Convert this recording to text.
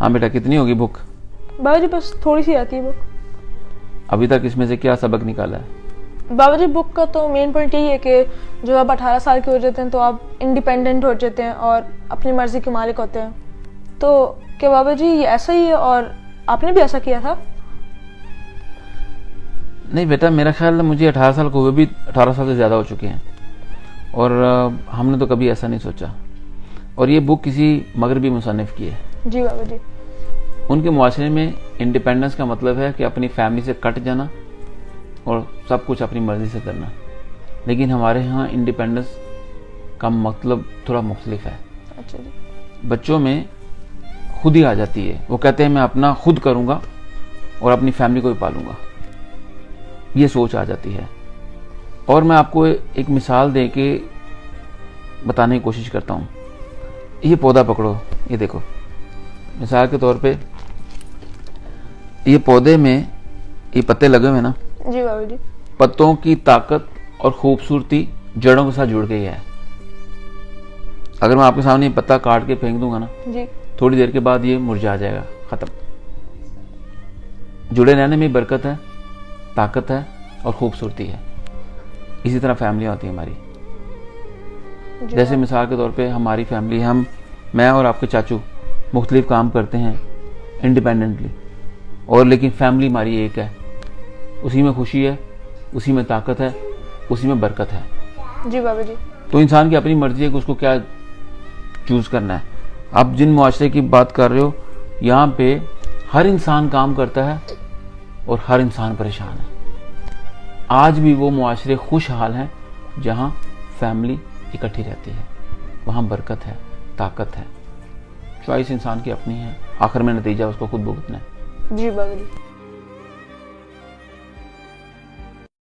हाँ बेटा, कितनी होगी बुक? बाबा जी बस थोड़ी सी आती है बुक। अभी तक इसमें से क्या सबक निकाला है? बाबा जी बुक का तो मेन पॉइंट यही है कि जब आप 18 साल के हो जाते हैं तो आप इंडिपेंडेंट हो जाते हैं और अपनी मर्जी के मालिक होते हैं। तो क्या बाबा जी ये ऐसा ही है और आपने भी ऐसा किया था? नहीं बेटा, मेरा ख्याल है मुझे 18 साल को हुए भी 18 साल से ज़्यादा हो चुके हैं और हमने तो कभी ऐसा नहीं सोचा। और ये बुक किसी मगरबी मुसन्निफ की है। जी बाबा जी। उनके मुआशरे में इंडिपेंडेंस का मतलब है कि अपनी फैमिली से कट जाना और सब कुछ अपनी मर्जी से करना। लेकिन हमारे यहाँ इंडिपेंडेंस का मतलब थोड़ा मुख्तलिफ है। अच्छा जी। बच्चों में खुद ही आ जाती है, वो कहते हैं मैं अपना खुद करूँगा और अपनी फैमिली को भी पालूंगा, ये सोच आ जाती है। और मैं आपको एक मिसाल दे के बताने की कोशिश करता हूँ। ये पौधा पकड़ो, ये देखो, मिसाल के तौर पे ये पौधे में ये पत्ते लगे हुए हैं ना, जी बाबा जी। पत्तों की ताकत और खूबसूरती जड़ों के साथ जुड़ गई है। अगर मैं आपके सामने ये पत्ता काट के फेंक दूंगा ना जी, थोड़ी देर के बाद ये मुरझा जाएगा, खत्म। जुड़े रहने में बरकत है, ताकत है और खूबसूरती है। इसी तरह फैमिली होती है हमारी। जैसे मिसाल के तौर पे हमारी फैमिली, मैं और आपके चाचू मुख्तलिफ काम करते हैं इंडिपेंडेंटली, और लेकिन फैमिली हमारी एक है। उसी में खुशी है, उसी में ताकत है, उसी में बरकत है। जी बाबा जी। तो इंसान की अपनी मर्जी है कि उसको क्या चूज करना है। आप जिन मुआशरे की बात कर रहे हो, यहाँ पे हर इंसान काम करता है और हर इंसान परेशान है। आज भी वो मुआशरे खुशहाल हैं जहाँ फैमिली इकट्ठी रहती है, वहाँ बरकत है, ताकत है। चॉइस इंसान की अपनी है, आखिर में नतीजा उसको खुद भुगतना है। जी बाबा जी।